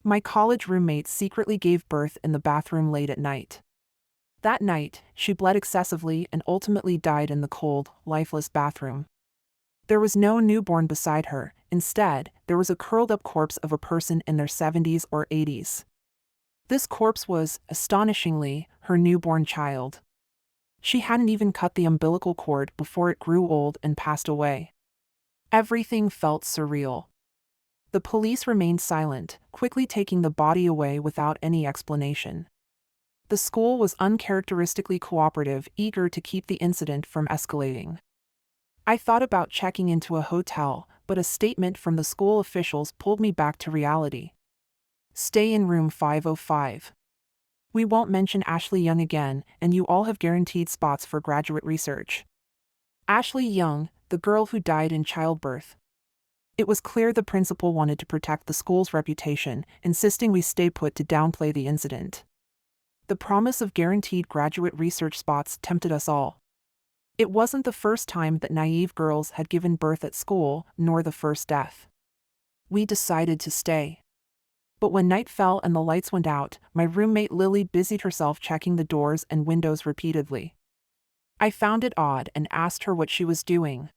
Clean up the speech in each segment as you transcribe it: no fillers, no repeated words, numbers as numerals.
My college roommate secretly gave birth in the bathroom late at night. That night, she bled excessively and ultimately died in the cold, lifeless bathroom. There was no newborn beside her. Instead, there was a curled-up corpse of a person in their 70s or 80s. This corpse was, astonishingly, her newborn child. She hadn't even cut the umbilical cord before it grew old and passed away. Everything felt surreal. The police remained silent, quickly taking the body away without any explanation. The school was uncharacteristically cooperative, eager to keep the incident from escalating. I thought about checking into a hotel, but a statement from the school officials pulled me back to reality. Stay in room 505. We won't mention Ashley Young again, and you all have guaranteed spots for graduate research. Ashley Young, the girl who died in childbirth. It was clear the principal wanted to protect the school's reputation, insisting we stay put to downplay the incident. The promise of guaranteed graduate research spots tempted us all. It wasn't the first time that naive girls had given birth at school, nor the first death. We decided to stay. But when night fell and the lights went out, my roommate Lily busied herself checking the doors and windows repeatedly. I found it odd and asked her what she was doing.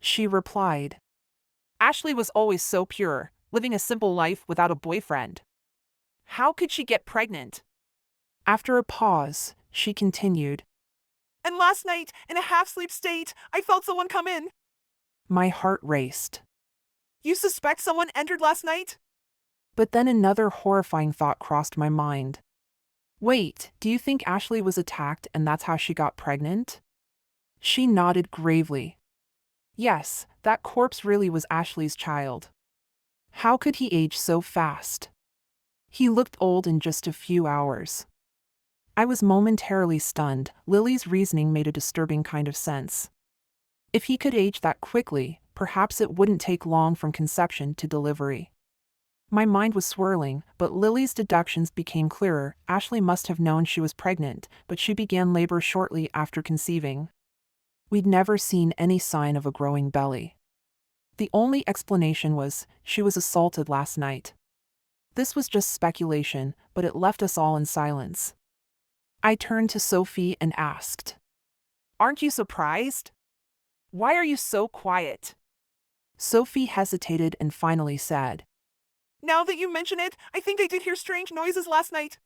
She replied, "Ashley was always so pure, living a simple life without a boyfriend. How could she get pregnant?" After a pause, she continued, "And last night, in a half-sleep state, I felt someone come in." My heart raced. "You suspect someone entered last night?" But then another horrifying thought crossed my mind. Wait, do you think Ashley was attacked and that's how she got pregnant? She nodded gravely. Yes, that corpse really was Ashley's child. How could he age so fast? He looked old in just a few hours. I was momentarily stunned. Lily's reasoning made a disturbing kind of sense. If he could age that quickly, perhaps it wouldn't take long from conception to delivery. My mind was swirling, but Lily's deductions became clearer. Ashley must have known she was pregnant, but she began labor shortly after conceiving. We'd never seen any sign of a growing belly. The only explanation was, she was assaulted last night. This was just speculation, but it left us all in silence. I turned to Sophie and asked, "Aren't you surprised? Why are you so quiet?" Sophie hesitated and finally said, "Now that you mention it, I think I did hear strange noises last night."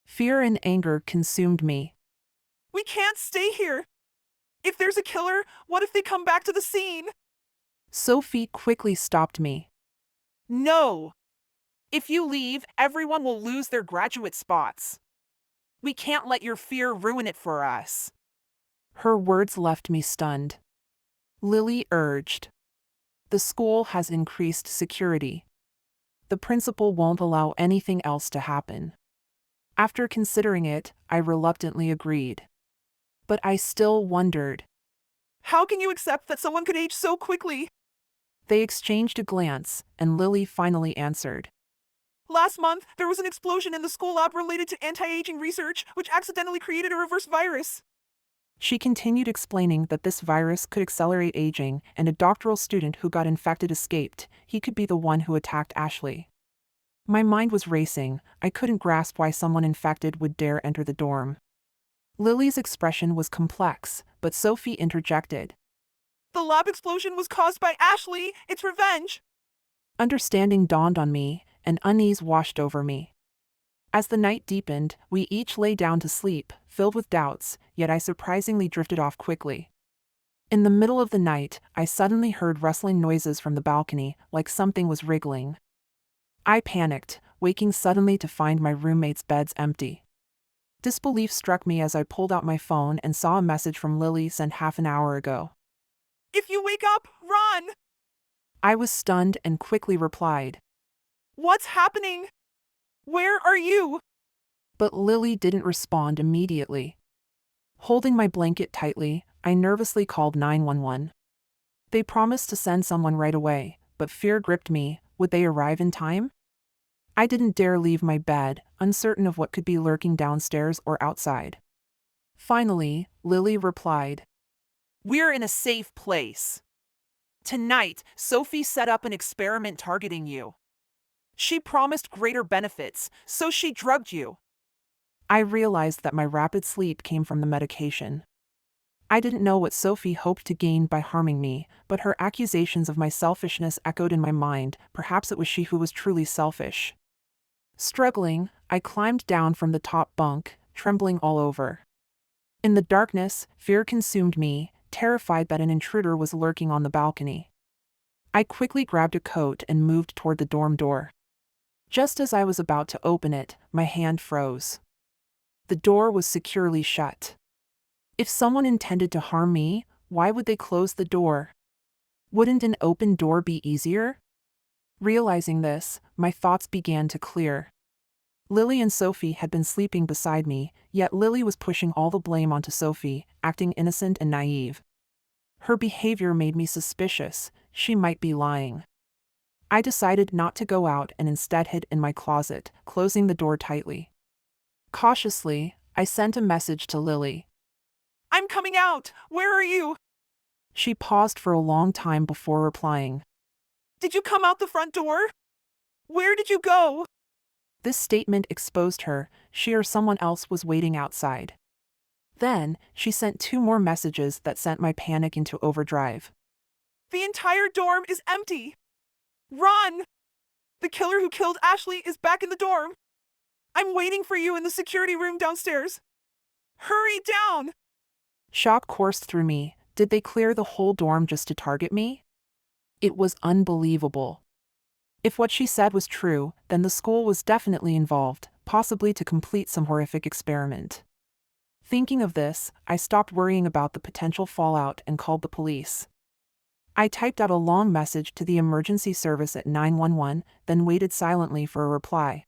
Fear and anger consumed me. "We can't stay here. If there's a killer, what if they come back to the scene?" Sophie quickly stopped me. "No. If you leave, everyone will lose their graduate spots. We can't let your fear ruin it for us." Her words left me stunned. Lily urged, "The school has increased security. The principal won't allow anything else to happen." After considering it, I reluctantly agreed. But I still wondered. "How can you accept that someone could age so quickly?" They exchanged a glance, and Lily finally answered. "Last month, there was an explosion in the school lab related to anti-aging research, which accidentally created a reverse virus." She continued explaining that this virus could accelerate aging, and a doctoral student who got infected escaped. He could be the one who attacked Ashley. My mind was racing. I couldn't grasp why someone infected would dare enter the dorm. Lily's expression was complex, but Sophie interjected. "The lab explosion was caused by Ashley. It's revenge." Understanding dawned on me, and unease washed over me. As the night deepened, we each lay down to sleep, filled with doubts, yet I surprisingly drifted off quickly. In the middle of the night, I suddenly heard rustling noises from the balcony, like something was wriggling. I panicked, waking suddenly to find my roommate's beds empty. Disbelief struck me as I pulled out my phone and saw a message from Lily sent half an hour ago. "If you wake up, run!" I was stunned and quickly replied, "What's happening? Where are you?" but Lily didn't respond immediately. Holding my blanket tightly, I nervously called 911. They promised to send someone right away, but fear gripped me. Would they arrive in time? I didn't dare leave my bed, uncertain of what could be lurking downstairs or outside. Finally, Lily replied, "We're in a safe place. Tonight, Sophie set up an experiment targeting you. She promised greater benefits, so she drugged you. I realized that my rapid sleep came from the medication. I didn't know what Sophie hoped to gain by harming me, but her accusations of my selfishness echoed in my mind. Perhaps it was she who was truly selfish. Struggling, I climbed down from the top bunk, trembling all over. In the darkness, fear consumed me, terrified that an intruder was lurking on the balcony. I quickly grabbed a coat and moved toward the dorm door. Just as I was about to open it, my hand froze. The door was securely shut. If someone intended to harm me, why would they close the door? Wouldn't an open door be easier? Realizing this, my thoughts began to clear. Lily and Sophie had been sleeping beside me, yet Lily was pushing all the blame onto Sophie, acting innocent and naive. Her behavior made me suspicious. She might be lying. I decided not to go out and instead hid in my closet, closing the door tightly. Cautiously, I sent a message to Lily. I'm coming out! Where are you? She paused for a long time before replying. Did you come out the front door? Where did you go? This statement exposed her. She or someone else was waiting outside. Then, she sent 2 more messages that sent my panic into overdrive. The entire dorm is empty! Run! The killer who killed Ashley is back in the dorm! I'm waiting for you in the security room downstairs! Hurry down! Shock coursed through me. Did they clear the whole dorm just to target me? It was unbelievable. If what she said was true, then the school was definitely involved, possibly to complete some horrific experiment. Thinking of this, I stopped worrying about the potential fallout and called the police. I typed out a long message to the emergency service at 911, then waited silently for a reply.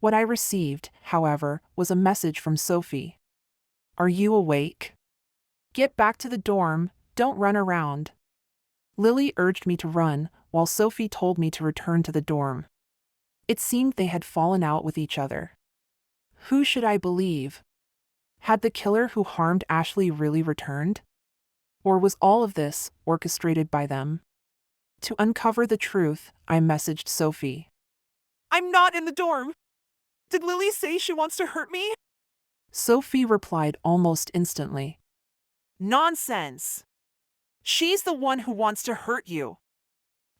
What I received, however, was a message from Sophie. Are you awake? Get back to the dorm, don't run around. Lily urged me to run, while Sophie told me to return to the dorm. It seemed they had fallen out with each other. Who should I believe? Had the killer who harmed Ashley really returned? Or was all of this orchestrated by them? To uncover the truth, I messaged Sophie. I'm not in the dorm! Did Lily say she wants to hurt me? Sophie replied almost instantly. Nonsense! She's the one who wants to hurt you.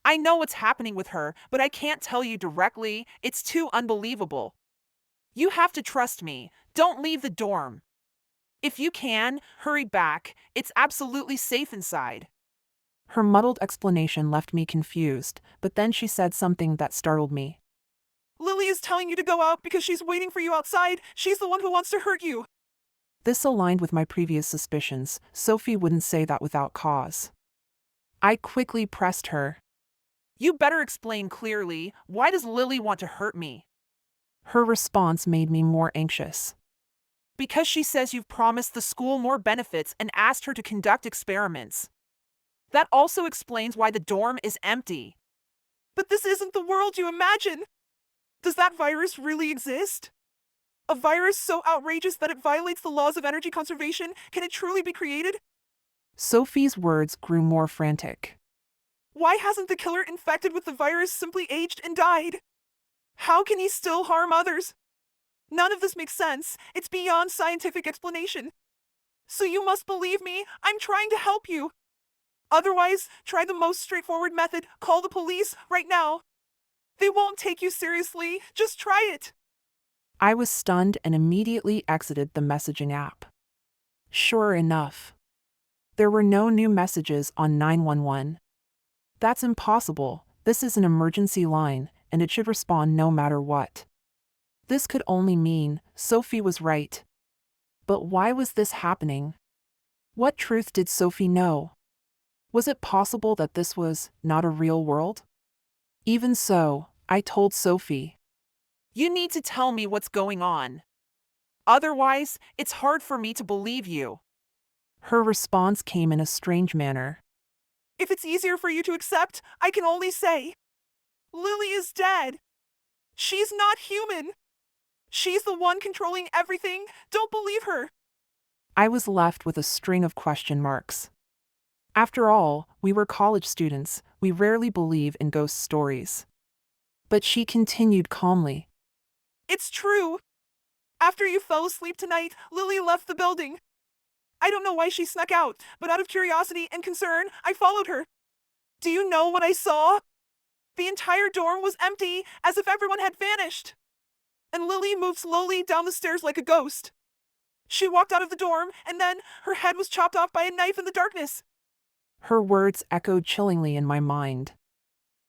I know what's happening with her, but I can't tell you directly. It's too unbelievable. You have to trust me. Don't leave the dorm. If you can, hurry back. It's absolutely safe inside. Her muddled explanation left me confused, but then she said something that startled me. Lily is telling you to go out because she's waiting for you outside. She's the one who wants to hurt you. This aligned with my previous suspicions. Sophie wouldn't say that without cause. I quickly pressed her. You better explain clearly. Why does Lily want to hurt me? Her response made me more anxious. Because she says you've promised the school more benefits and asked her to conduct experiments. That also explains why the dorm is empty. But this isn't the world you imagine. Does that virus really exist? A virus so outrageous that it violates the laws of energy conservation? Can it truly be created? Sophie's words grew more frantic. Why hasn't the killer infected with the virus simply aged and died? How can he still harm others? None of this makes sense. It's beyond scientific explanation. So you must believe me. I'm trying to help you. Otherwise, try the most straightforward method. Call the police right now. They won't take you seriously. Just try it. I was stunned and immediately exited the messaging app. Sure enough, there were no new messages on 911. That's impossible. This is an emergency line, and it should respond no matter what. This could only mean Sophie was right. But why was this happening? What truth did Sophie know? Was it possible that this was not a real world? Even so, I told Sophie. You need to tell me what's going on. Otherwise, it's hard for me to believe you. Her response came in a strange manner. If it's easier for you to accept, I can only say, Lily is dead. She's not human. She's the one controlling everything. Don't believe her. I was left with a string of question marks. After all, we were college students. We rarely believe in ghost stories. But she continued calmly. It's true. After you fell asleep tonight, Lily left the building. I don't know why she snuck out, but out of curiosity and concern, I followed her. Do you know what I saw? The entire dorm was empty, as if everyone had vanished. And Lily moved slowly down the stairs like a ghost. She walked out of the dorm, and then her head was chopped off by a knife in the darkness. Her words echoed chillingly in my mind.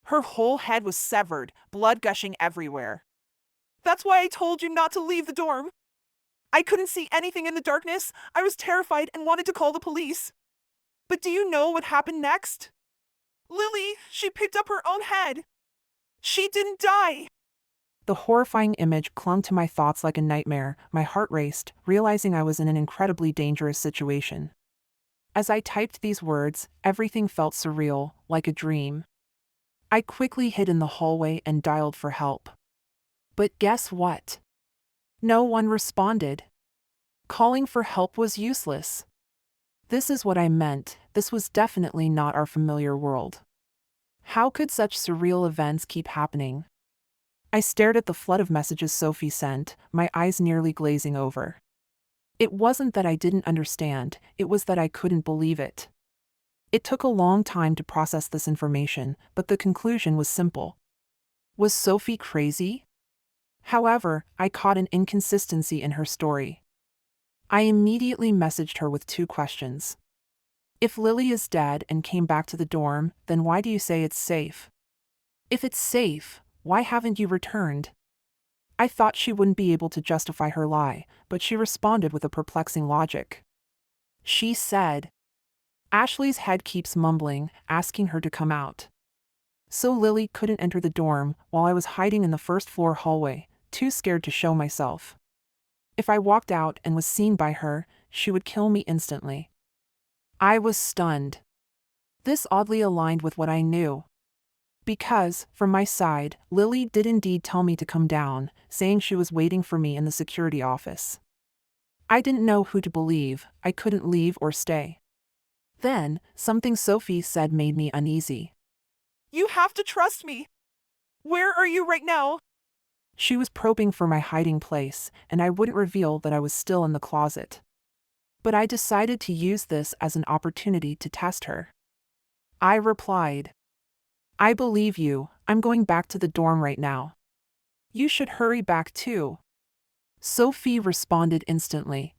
Her whole head was severed, blood gushing everywhere. That's why I told you not to leave the dorm. I couldn't see anything in the darkness. I was terrified and wanted to call the police. But do you know what happened next? Lily, she picked up her own head. She didn't die. The horrifying image clung to my thoughts like a nightmare. My heart raced, realizing I was in an incredibly dangerous situation. As I typed these words, everything felt surreal, like a dream. I quickly hid in the hallway and dialed for help. But guess what? No one responded. Calling for help was useless. This is what I meant. This was definitely not our familiar world. How could such surreal events keep happening? I stared at the flood of messages Sophie sent, my eyes nearly glazing over. It wasn't that I didn't understand, it was that I couldn't believe it. It took a long time to process this information, but the conclusion was simple. Was Sophie crazy? However, I caught an inconsistency in her story. I immediately messaged her with 2 questions. If Lily is dead and came back to the dorm, then why do you say it's safe? If it's safe, why haven't you returned? I thought she wouldn't be able to justify her lie, but she responded with a perplexing logic. She said, Ashley's head keeps mumbling, asking her to come out. So Lily couldn't enter the dorm while I was hiding in the first-floor hallway, too scared to show myself. If I walked out and was seen by her, she would kill me instantly. I was stunned. This oddly aligned with what I knew. Because, from my side, Lily did indeed tell me to come down, saying she was waiting for me in the security office. I didn't know who to believe. I couldn't leave or stay. Then, something Sophie said made me uneasy. You have to trust me. Where are you right now? She was probing for my hiding place, and I wouldn't reveal that I was still in the closet. But I decided to use this as an opportunity to test her. I replied, I believe you, I'm going back to the dorm right now. You should hurry back too. Sophie responded instantly.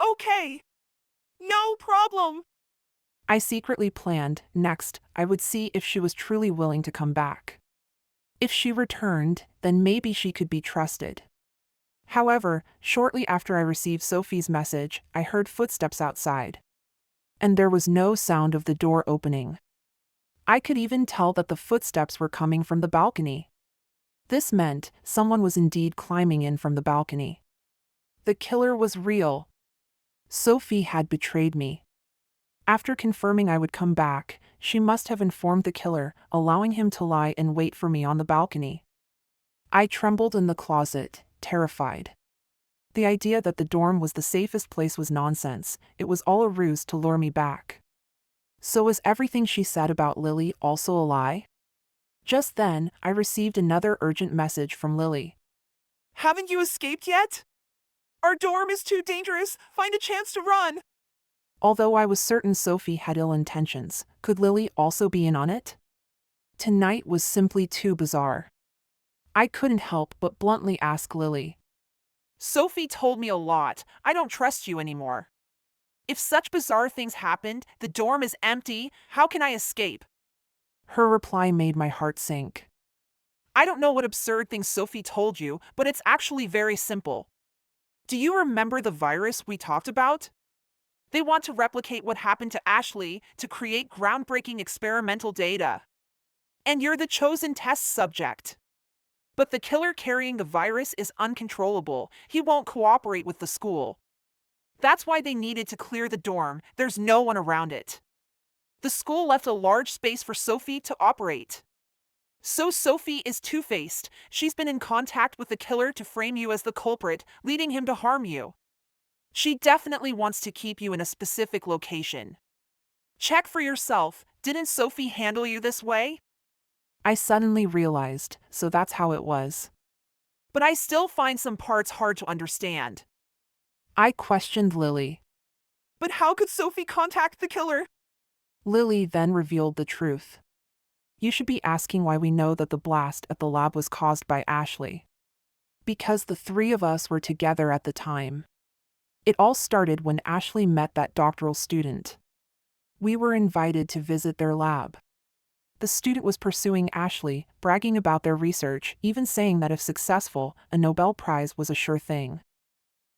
Okay. No problem. I secretly planned, next, I would see if she was truly willing to come back. If she returned, then maybe she could be trusted. However, shortly after I received Sophie's message, I heard footsteps outside. And there was no sound of the door opening. I could even tell that the footsteps were coming from the balcony. This meant someone was indeed climbing in from the balcony. The killer was real. Sophie had betrayed me. After confirming I would come back, she must have informed the killer, allowing him to lie in wait for me on the balcony. I trembled in the closet, terrified. The idea that the dorm was the safest place was nonsense. It was all a ruse to lure me back. So was everything she said about Lily also a lie? Just then, I received another urgent message from Lily. Haven't you escaped yet? Our dorm is too dangerous. Find a chance to run. Although I was certain Sophie had ill intentions, could Lily also be in on it? Tonight was simply too bizarre. I couldn't help but bluntly ask Lily. Sophie told me a lot. I don't trust you anymore. If such bizarre things happened, the dorm is empty, how can I escape? Her reply made my heart sink. I don't know what absurd things Sophie told you, but it's actually very simple. Do you remember the virus we talked about? They want to replicate what happened to Ashley to create groundbreaking experimental data. And you're the chosen test subject. But the killer carrying the virus is uncontrollable. He won't cooperate with the school. That's why they needed to clear the dorm. There's no one around it. The school left a large space for Sophie to operate. So Sophie is two-faced. She's been in contact with the killer to frame you as the culprit, leading him to harm you. She definitely wants to keep you in a specific location. Check for yourself. Didn't Sophie handle you this way? I suddenly realized, so that's how it was. But I still find some parts hard to understand. I questioned Lily. But how could Sophie contact the killer? Lily then revealed the truth. You should be asking why we know that the blast at the lab was caused by Ashley. Because the three of us were together at the time. It all started when Ashley met that doctoral student. We were invited to visit their lab. The student was pursuing Ashley, bragging about their research, even saying that if successful, a Nobel Prize was a sure thing.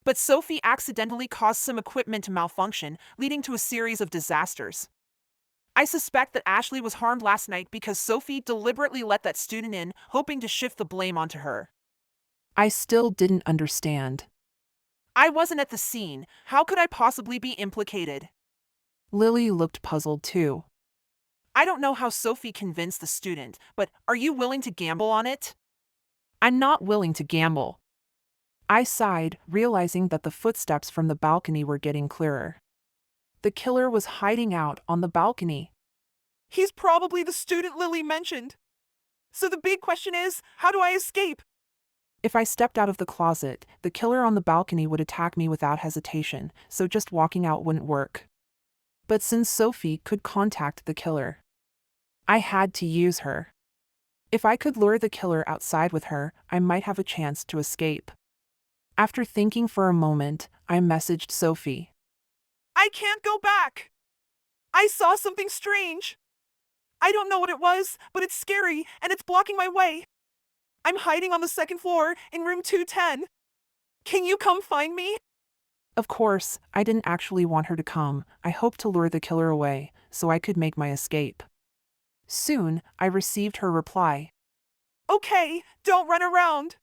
But Sophie accidentally caused some equipment to malfunction, leading to a series of disasters. I suspect that Ashley was harmed last night because Sophie deliberately let that student in, hoping to shift the blame onto her. I still didn't understand. I wasn't at the scene. How could I possibly be implicated? Lily looked puzzled too. I don't know how Sophie convinced the student, but are you willing to gamble on it? I'm not willing to gamble. I sighed, realizing that the footsteps from the balcony were getting clearer. The killer was hiding out on the balcony. He's probably the student Lily mentioned. So the big question is, how do I escape? If I stepped out of the closet, the killer on the balcony would attack me without hesitation, so just walking out wouldn't work. But since Sophie could contact the killer, I had to use her. If I could lure the killer outside with her, I might have a chance to escape. After thinking for a moment, I messaged Sophie. I can't go back. I saw something strange. I don't know what it was, but it's scary and it's blocking my way. I'm hiding on the second floor in room 210. Can you come find me? Of course, I didn't actually want her to come. I hoped to lure the killer away, so I could make my escape. Soon, I received her reply. Okay, don't run around.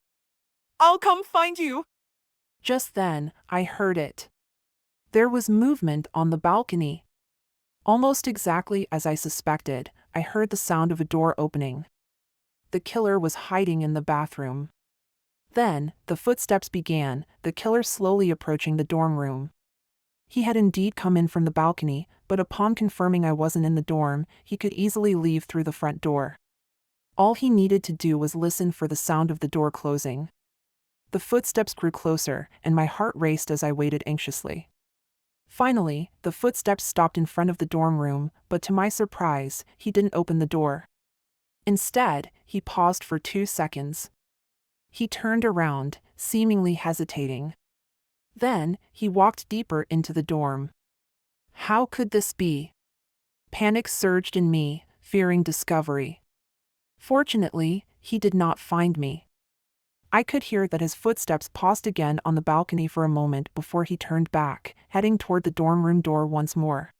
I'll come find you. Just then, I heard it. There was movement on the balcony. Almost exactly as I suspected, I heard the sound of a door opening. The killer was hiding in the bathroom. Then, the footsteps began, the killer slowly approaching the dorm room. He had indeed come in from the balcony, but upon confirming I wasn't in the dorm, he could easily leave through the front door. All he needed to do was listen for the sound of the door closing. The footsteps grew closer, and my heart raced as I waited anxiously. Finally, the footsteps stopped in front of the dorm room, but to my surprise, he didn't open the door. Instead, he paused for 2 seconds. He turned around, seemingly hesitating. Then, he walked deeper into the dorm. How could this be? Panic surged in me, fearing discovery. Fortunately, he did not find me. I could hear that his footsteps paused again on the balcony for a moment before he turned back, heading toward the dorm room door once more.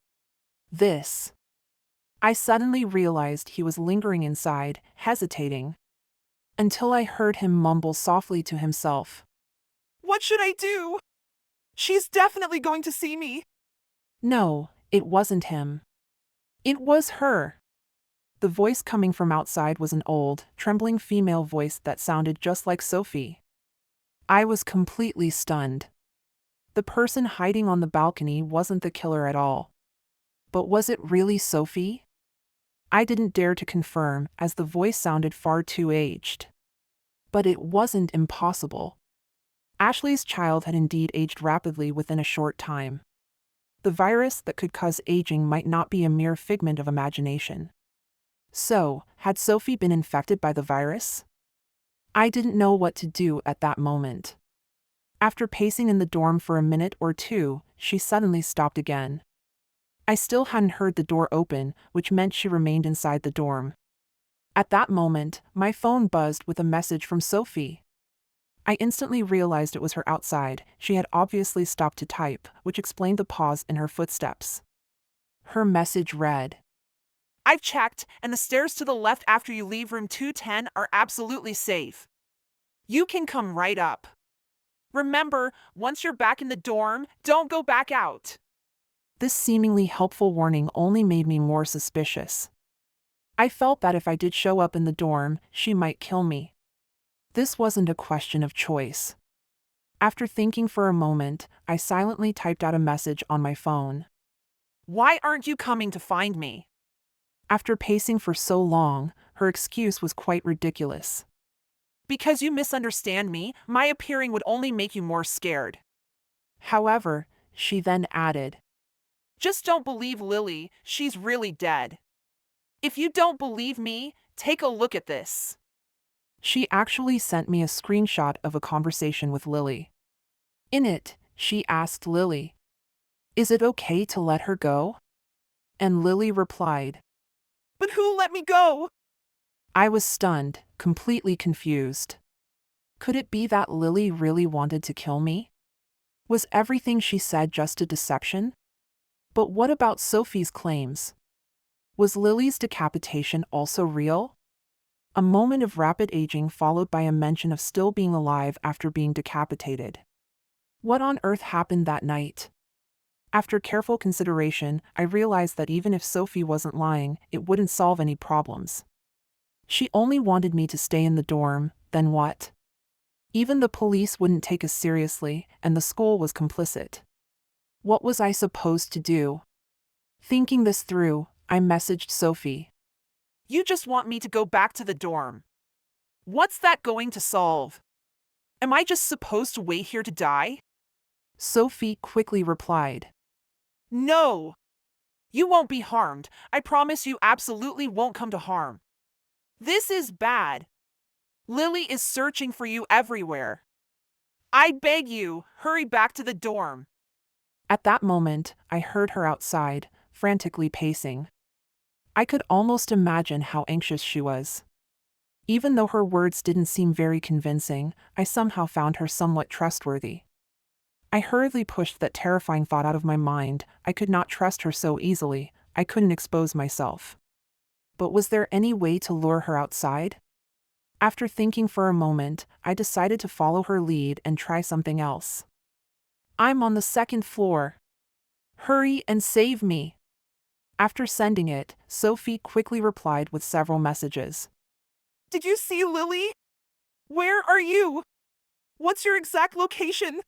I suddenly realized he was lingering inside, hesitating. Until I heard him mumble softly to himself. What should I do? She's definitely going to see me. No, it wasn't him. It was her. The voice coming from outside was an old, trembling female voice that sounded just like Sophie. I was completely stunned. The person hiding on the balcony wasn't the killer at all. But was it really Sophie? I didn't dare to confirm, as the voice sounded far too aged. But it wasn't impossible. Ashley's child had indeed aged rapidly within a short time. The virus that could cause aging might not be a mere figment of imagination. So, had Sophie been infected by the virus? I didn't know what to do at that moment. After pacing in the dorm for a minute or two, she suddenly stopped again. I still hadn't heard the door open, which meant she remained inside the dorm. At that moment, my phone buzzed with a message from Sophie. I instantly realized it was her outside. She had obviously stopped to type, which explained the pause in her footsteps. Her message read, I've checked, and the stairs to the left after you leave room 210 are absolutely safe. You can come right up. Remember, once you're back in the dorm, don't go back out. This seemingly helpful warning only made me more suspicious. I felt that if I did show up in the dorm, she might kill me. This wasn't a question of choice. After thinking for a moment, I silently typed out a message on my phone. Why aren't you coming to find me? After pacing for so long, Her excuse was quite ridiculous. Because you misunderstand me, my appearing would only make you more scared. However, she then added, Just don't believe Lily, she's really dead. If you don't believe me, take a look at this. She actually sent me a screenshot of a conversation with Lily. In it, she asked Lily, "Is it okay to let her go?" And Lily replied, But who let me go? I was stunned, completely confused. Could it be that Lily really wanted to kill me? Was everything she said just a deception? But what about Sophie's claims? Was Lily's decapitation also real? A moment of rapid aging followed by a mention of still being alive after being decapitated. What on earth happened that night? After careful consideration, I realized that even if Sophie wasn't lying, it wouldn't solve any problems. She only wanted me to stay in the dorm, then what? Even the police wouldn't take us seriously, and the school was complicit. What was I supposed to do? Thinking this through, I messaged Sophie. You just want me to go back to the dorm. What's that going to solve? Am I just supposed to wait here to die? Sophie quickly replied, No. You won't be harmed. I promise you absolutely won't come to harm. This is bad. Lily is searching for you everywhere. I beg you, hurry back to the dorm. At that moment, I heard her outside, frantically pacing. I could almost imagine how anxious she was. Even though her words didn't seem very convincing, I somehow found her somewhat trustworthy. I hurriedly pushed that terrifying thought out of my mind. I could not trust her so easily. I couldn't expose myself. But was there any way to lure her outside? After thinking for a moment, I decided to follow her lead and try something else. I'm on the second floor. Hurry and save me. After sending it, Sophie quickly replied with several messages. Did you see Lily? Where are you? What's your exact location?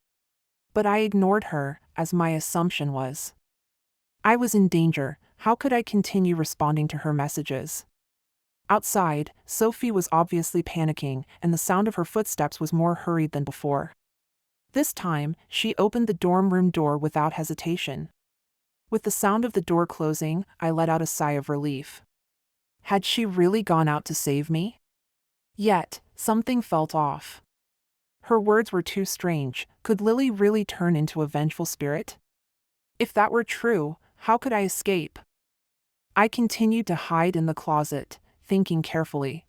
But I ignored her, as my assumption was. I was in danger. How could I continue responding to her messages? Outside, Sophie was obviously panicking, and the sound of her footsteps was more hurried than before. This time, she opened the dorm room door without hesitation. With the sound of the door closing, I let out a sigh of relief. Had she really gone out to save me? Yet, something felt off. Her words were too strange. Could Lily really turn into a vengeful spirit? If that were true, how could I escape? I continued to hide in the closet, thinking carefully.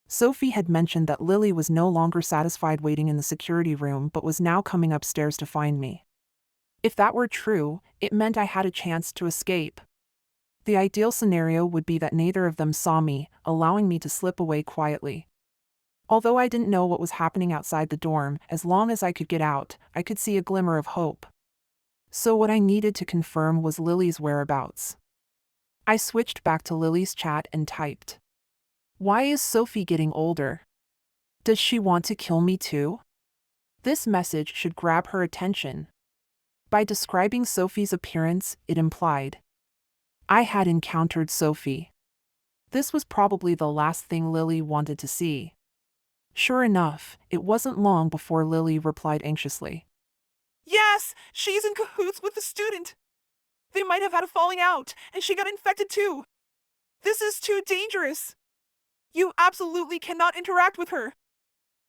Sophie had mentioned that Lily was no longer satisfied waiting in the security room but was now coming upstairs to find me. If that were true, it meant I had a chance to escape. The ideal scenario would be that neither of them saw me, allowing me to slip away quietly. Although I didn't know what was happening outside the dorm, as long as I could get out, I could see a glimmer of hope. So what I needed to confirm was Lily's whereabouts. I switched back to Lily's chat and typed, "Why is Sophie getting older? Does she want to kill me too?" This message should grab her attention. By describing Sophie's appearance, it implied I had encountered Sophie. This was probably the last thing Lily wanted to see. Sure enough, it wasn't long before Lily replied anxiously. Yes, she's in cahoots with the student. They might have had a falling out, and she got infected too. This is too dangerous. You absolutely cannot interact with her.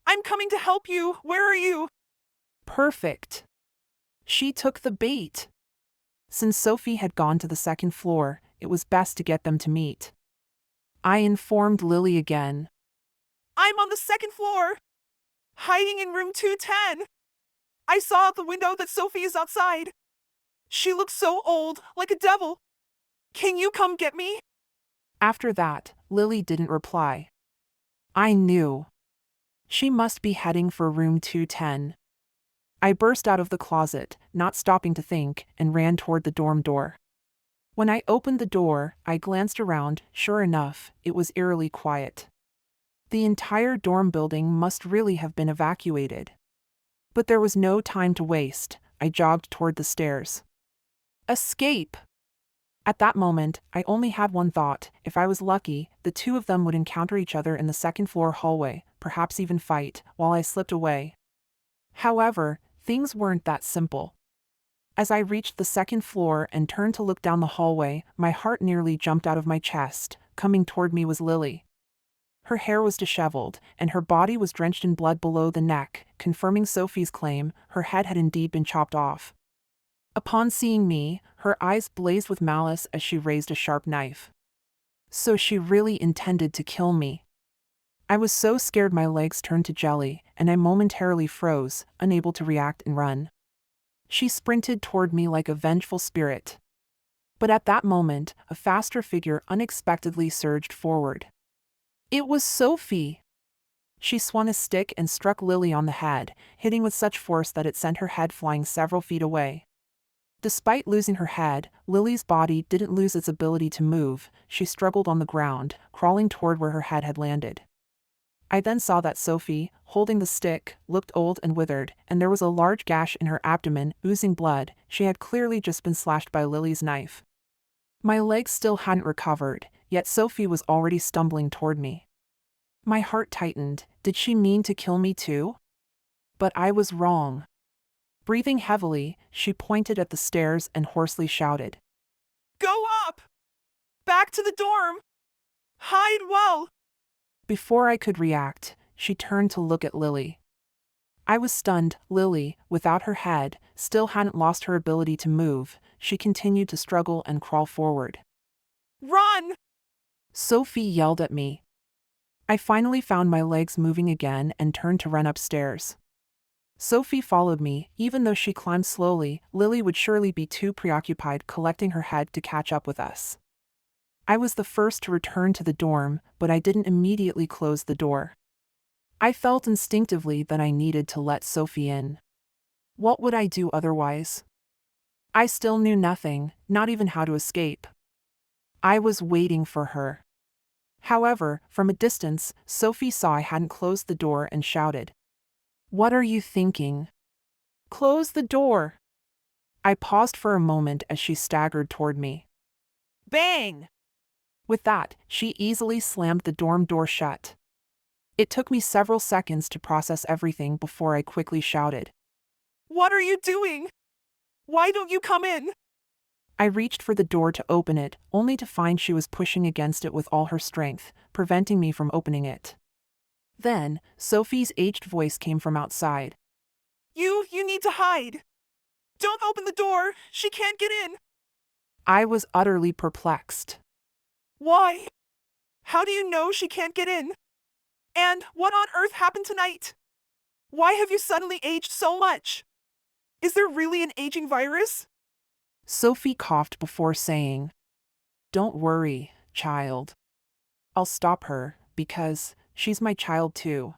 I'm coming to help you. Where are you? Perfect. She took the bait. Since Sophie had gone to the second floor, it was best to get them to meet. I informed Lily again. I'm on the second floor, hiding in room 210. I saw out the window that Sophie is outside. She looks so old, like a devil. Can you come get me? After that, Lily didn't reply. I knew. She must be heading for room 210. I burst out of the closet, not stopping to think, and ran toward the dorm door. When I opened the door, I glanced around. Sure enough, it was eerily quiet. The entire dorm building must really have been evacuated. But there was no time to waste. I jogged toward the stairs. Escape! At that moment, I only had one thought. If I was lucky, the two of them would encounter each other in the second-floor hallway, perhaps even fight, while I slipped away. However, things weren't that simple. As I reached the second floor and turned to look down the hallway, my heart nearly jumped out of my chest. Coming toward me was Lily. Her hair was disheveled, and her body was drenched in blood below the neck, confirming Sophie's claim. Her head had indeed been chopped off. Upon seeing me, her eyes blazed with malice as she raised a sharp knife. So she really intended to kill me. I was so scared my legs turned to jelly, and I momentarily froze, unable to react and run. She sprinted toward me like a vengeful spirit. But at that moment, a faster figure unexpectedly surged forward. It was Sophie! She swung a stick and struck Lily on the head, hitting with such force that it sent her head flying several feet away. Despite losing her head, Lily's body didn't lose its ability to move. She struggled on the ground, crawling toward where her head had landed. I then saw that Sophie, holding the stick, looked old and withered, and there was a large gash in her abdomen, oozing blood. She had clearly just been slashed by Lily's knife. My legs still hadn't recovered, yet Sophie was already stumbling toward me. My heart tightened. Did she mean to kill me too? But I was wrong. Breathing heavily, she pointed at the stairs and hoarsely shouted, Go up! Back to the dorm! Hide well! Before I could react, she turned to look at Lily. I was stunned. Lily, without her head, still hadn't lost her ability to move. She continued to struggle and crawl forward. Run! Sophie yelled at me. I finally found my legs moving again and turned to run upstairs. Sophie followed me. Even though she climbed slowly, Lily would surely be too preoccupied collecting her head to catch up with us. I was the first to return to the dorm, but I didn't immediately close the door. I felt instinctively that I needed to let Sophie in. What would I do otherwise? I still knew nothing, not even how to escape. I was waiting for her. However, from a distance, Sophie saw I hadn't closed the door and shouted, "What are you thinking? Close the door!" I paused for a moment as she staggered toward me. Bang! With that, she easily slammed the dorm door shut. It took me several seconds to process everything before I quickly shouted, What are you doing? Why don't you come in? I reached for the door to open it, only to find she was pushing against it with all her strength, preventing me from opening it. Then, Sophie's aged voice came from outside. You need to hide. Don't open the door. She can't get in. I was utterly perplexed. Why? How do you know she can't get in? And what on earth happened tonight? Why have you suddenly aged so much? Is there really an aging virus? Sophie coughed before saying, "Don't worry, child. I'll stop her, because she's my child too."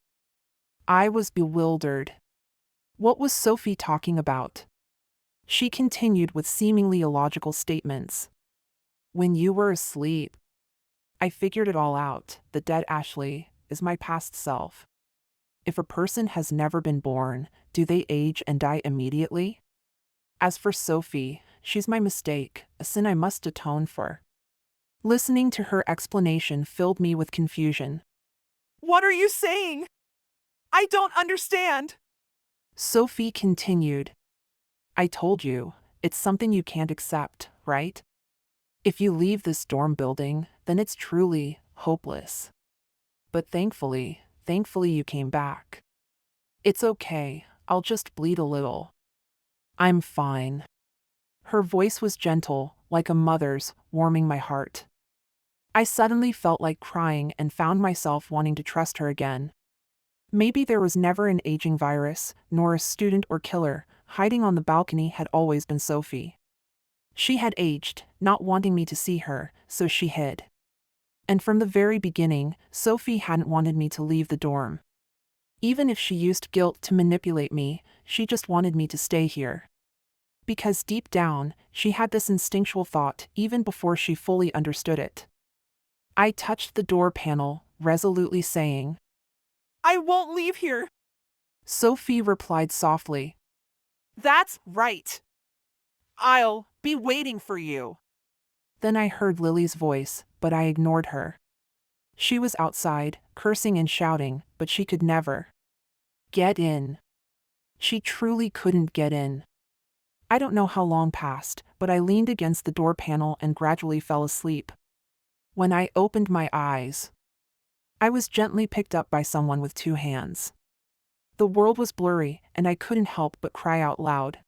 I was bewildered. What was Sophie talking about? She continued with seemingly illogical statements. "When you were asleep, I figured it all out. The dead Ashley is my past self. If a person has never been born, do they age and die immediately? As for Sophie, she's my mistake, a sin I must atone for." Listening to her explanation filled me with confusion. What are you saying? I don't understand. Sophie continued, "I told you, it's something you can't accept, right? If you leave this dorm building, then it's truly hopeless. But thankfully you came back. It's okay, I'll just bleed a little. I'm fine." Her voice was gentle, like a mother's, warming my heart. I suddenly felt like crying and found myself wanting to trust her again. Maybe there was never an aging virus, nor a student or killer. Hiding on the balcony had always been Sophie. She had aged, not wanting me to see her, so she hid. And from the very beginning, Sophie hadn't wanted me to leave the dorm. Even if she used guilt to manipulate me, she just wanted me to stay here. Because deep down, she had this instinctual thought even before she fully understood it. I touched the door panel, resolutely saying, I won't leave here. Sophie replied softly, That's right. I'll be waiting for you. Then I heard Lily's voice, but I ignored her. She was outside, cursing and shouting, but she could never get in. She truly couldn't get in. I don't know how long passed, but I leaned against the door panel and gradually fell asleep. When I opened my eyes, I was gently picked up by someone with 2 hands. The world was blurry, and I couldn't help but cry out loud.